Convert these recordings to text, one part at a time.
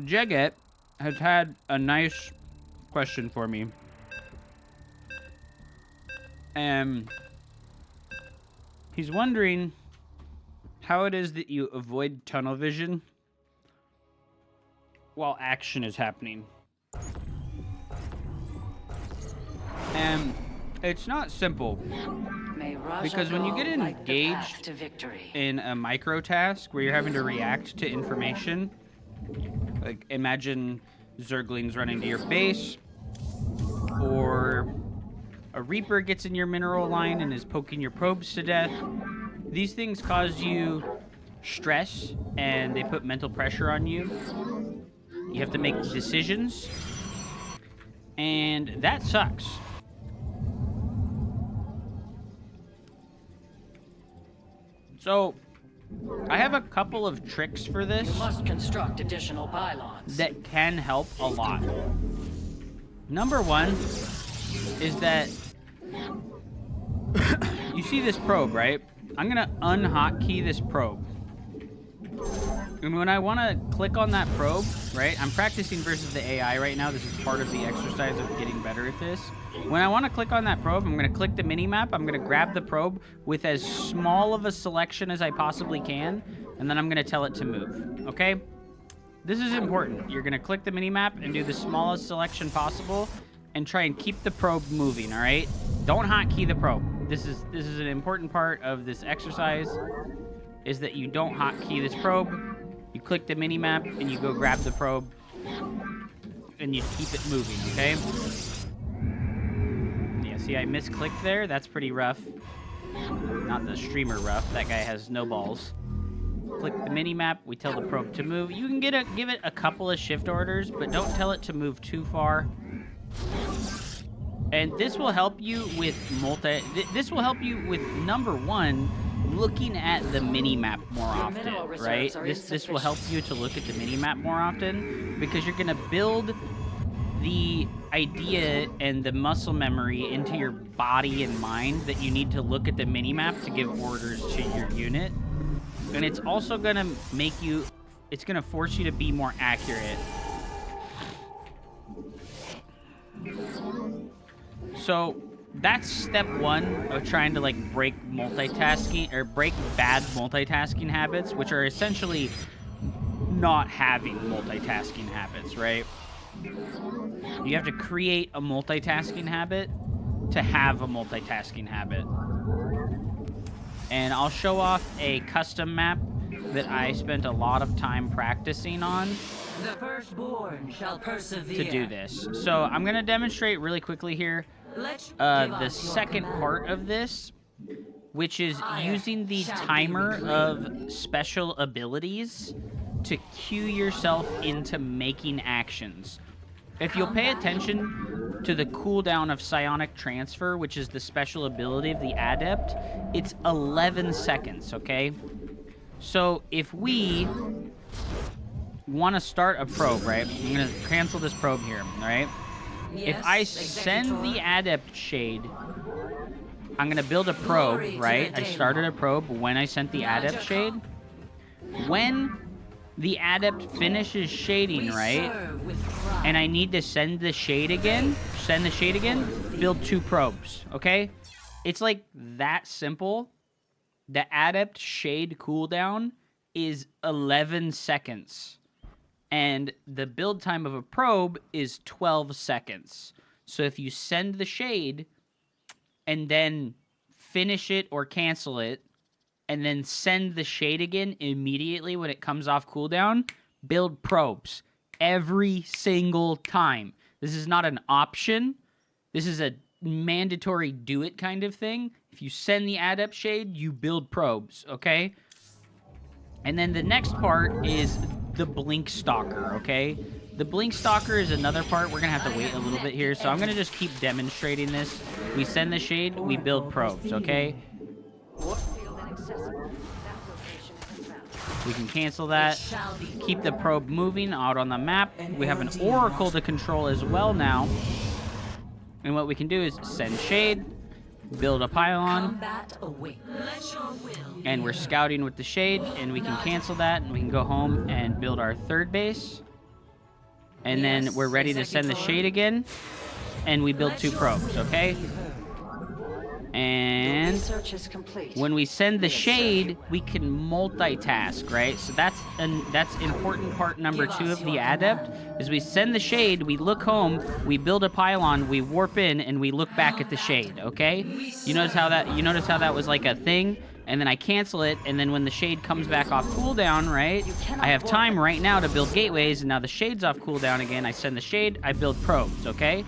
Jeget has had a nice question for me. And he's wondering how it is that you avoid tunnel vision while action is happening. And it's not simple, because when you get engaged in a micro task where you're having to react to information, like imagine Zerglings running to your base, or a Reaper gets in your mineral line and is poking your probes to death. These things cause you stress and they put mental pressure on you. You have to make decisions, and that sucks. So, I have a couple of tricks for this. You must construct additional pylons that can help a lot. Number one is that you see this probe, right? I'm gonna unhotkey this probe. And when I want to click on that probe, right? I'm practicing versus the AI right now. This is part of the exercise of getting better at this. When I want to click on that probe, I'm going to click the mini-map. I'm going to grab the probe with as small of a selection as I possibly can, and then I'm going to tell it to move, okay? This is important. You're going to click the mini-map and do the smallest selection possible and try and keep the probe moving, all right? Don't hotkey the probe. This is an important part of this exercise, is that you don't hotkey this probe. You click the mini-map and you go grab the probe and you keep it moving, okay? Yeah, see, I misclicked there. That's pretty rough. Not the streamer rough. That guy has no balls. Click the mini-map. We tell the probe to move. You can give it a couple of shift orders, but don't tell it to move too far. And this will help you with this will help you with, number one, looking at the mini-map more often, right? This will help you to look at the mini-map more often, because you're going to build the idea and the muscle memory into your body and mind that you need to look at the mini-map to give orders to your unit. And it's also going to make you, it's going to force you to be more accurate. So that's step one of trying to like break multitasking, or break bad multitasking habits, which are essentially not having multitasking habits, right? You have to create a multitasking habit to have a multitasking habit. And I'll show off a custom map that I spent a lot of time practicing on. The firstborn shall persevere. To do this. So I'm going to demonstrate really quickly here the second part of this, which is using the timer of special abilities to cue yourself into making actions. If you'll pay attention to the cooldown of Psionic Transfer, which is the special ability of the Adept, it's 11 seconds, okay? So if we want to start a probe, right? I'm going to cancel this probe here, all right? Yes, if I send the Adept Shade, I'm going to build a probe, right? I started a probe when I sent the Adept Shade. When the Adept finishes shading, right? And I need to send the shade again, build 2 probes, okay? It's like that simple. The Adept Shade cooldown is 11 seconds. And the build time of a probe is 12 seconds. So if you send the shade and then finish it or cancel it, and then send the shade again immediately when it comes off cooldown, build probes every single time. This is not an option. This is a mandatory do it kind of thing. If you send the Adept Shade, you build probes, okay? And then the next part is the Blink Stalker, okay? The Blink Stalker is another part. We're going to have to wait a little bit here, so I'm going to just keep demonstrating this. We send the shade, we build probes, okay? We can cancel that. Keep the probe moving out on the map. We have an Oracle to control as well now. And what we can do is send shade, build a pylon, and we're scouting with the shade, and we can cancel that, and we can go home and build our third base. And then we're ready to send the shade again. And we build 2 probes, okay? And when we send the shade, we can multitask, right? So that's important part number 2 of the adept, is we send the shade, we look home, we build a pylon, we warp in, and we look back at the shade, okay? You notice how that was like a thing? And then I cancel it, and then when the shade comes back off cooldown, right? I have time right now to build gateways, and now the shade's off cooldown again. I send the shade, I build probes, okay?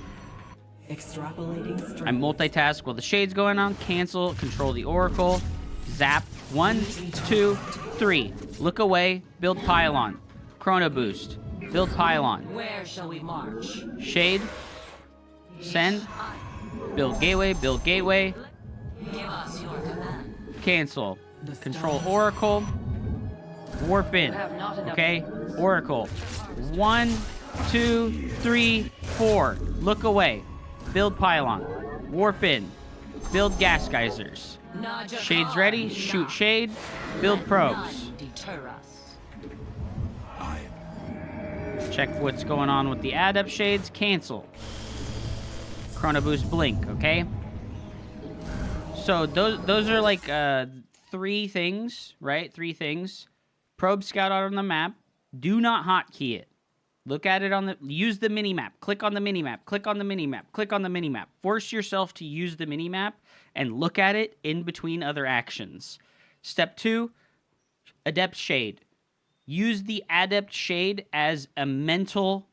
I multitask while the shade's going on. Cancel, control the oracle. Zap. 1, 2, 3. Look away, build pylon. Chrono boost. Build pylon. Where shall we march? Shade. Send. Build gateway, build gateway. Give us your command. Cancel. Control oracle. Warp in. Okay? Oracle. 1, 2, 3, 4. Look away. Build pylon. Warp in. Build gas geysers. Shade's ready. Shoot shade. Build probes. Check what's going on with the adept shades. Cancel. Chrono boost blink, okay? So those are like 3 things, right? 3 things. Probe scout out on the map. Do not hotkey it. Look at it on the... Use the minimap. Click on the minimap. Click on the minimap. Click on the minimap. Force yourself to use the minimap and look at it in between other actions. Step 2, Adept Shade. Use the Adept Shade as a mental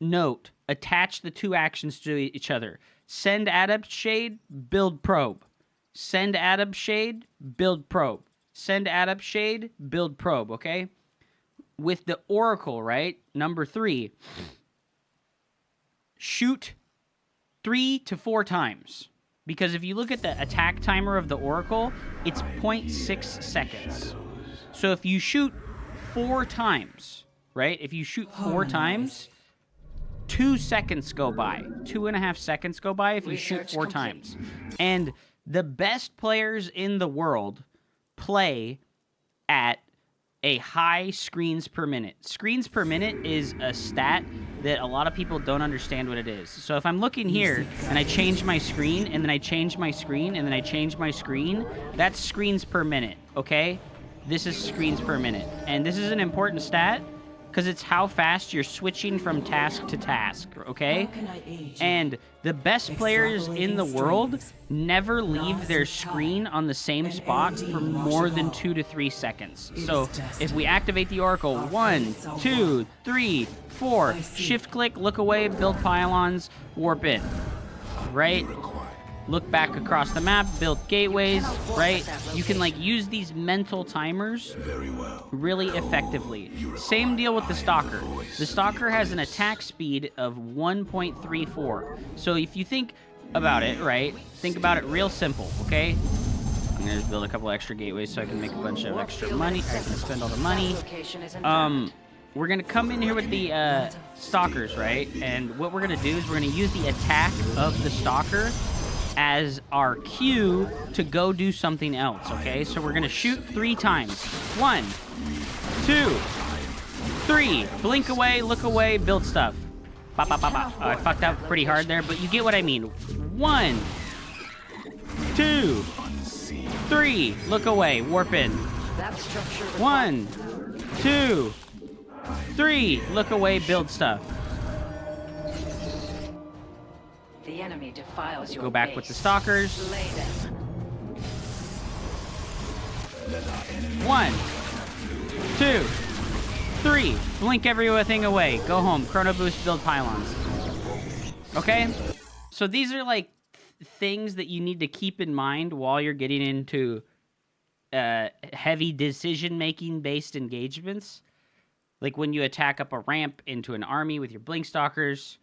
note. Attach the 2 actions to each other. Send Adept Shade, build probe. Send Adept Shade, build probe. Send Adept Shade, build probe, okay? With the oracle, right? Number 3. Shoot 3 to 4 times. Because if you look at the attack timer of the oracle, it's 0.6 seconds. So if you shoot 4 times, right? If you shoot 4 times, 2 seconds go by. 2.5 seconds go by if you shoot 4 times. And the best players in the world play at a high screens per minute. Screens per minute is a stat that a lot of people don't understand what it is. So if I'm looking here and I change my screen and then I change my screen and then I change my screen, that's screens per minute, okay? This is screens per minute. And this is an important stat because it's how fast you're switching from task to task, okay? And the best players in the world never leave their screen on the same spot for more than 2 to 3 seconds. So if we activate the oracle, 1, 2, 3, 4, shift click, look away, build pylons, warp in, right? Look back across the map, build gateways, right? You can like use these mental timers really effectively. Same deal with the Stalker. The Stalker has an attack speed of 1.34. So if you think about it, right? Think about it real simple, okay? I'm gonna just build a couple extra gateways so I can make a bunch of extra money. I can spend all the money. We're gonna come in here with the Stalkers, right? And what we're gonna do is we're gonna use the attack of the Stalker as our cue to go do something else, okay? So we're gonna shoot 3 times. 1, 2, 3. Blink away, look away, build stuff. Ba, ba, ba, ba. Oh, I fucked up pretty hard there, but you get what I mean. 1, 2, 3. Look away, warp in. 1, 2, 3. Look away, build stuff. The enemy defiles your Go back with the Stalkers. 1, 2, 3. Blink everything away. Go home. Chrono boost, build pylons. Okay? So these are like things that you need to keep in mind while you're getting into heavy decision-making based engagements. Like when you attack up a ramp into an army with your blink stalkers.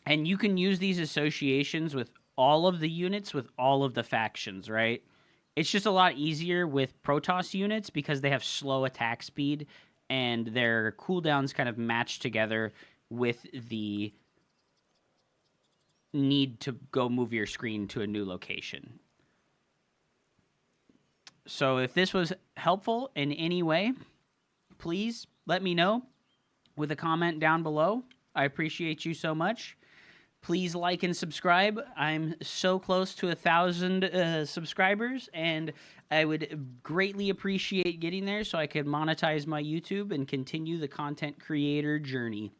And you can use these associations with all of the units, with all of the factions, right? It's just a lot easier with Protoss units because they have slow attack speed and their cooldowns kind of match together with the need to go move your screen to a new location. So if this was helpful in any way, please let me know. with a comment down below. I appreciate you so much. Please like and subscribe. I'm so close to 1,000 subscribers, and I would greatly appreciate getting there so I could monetize my YouTube and continue the content creator journey.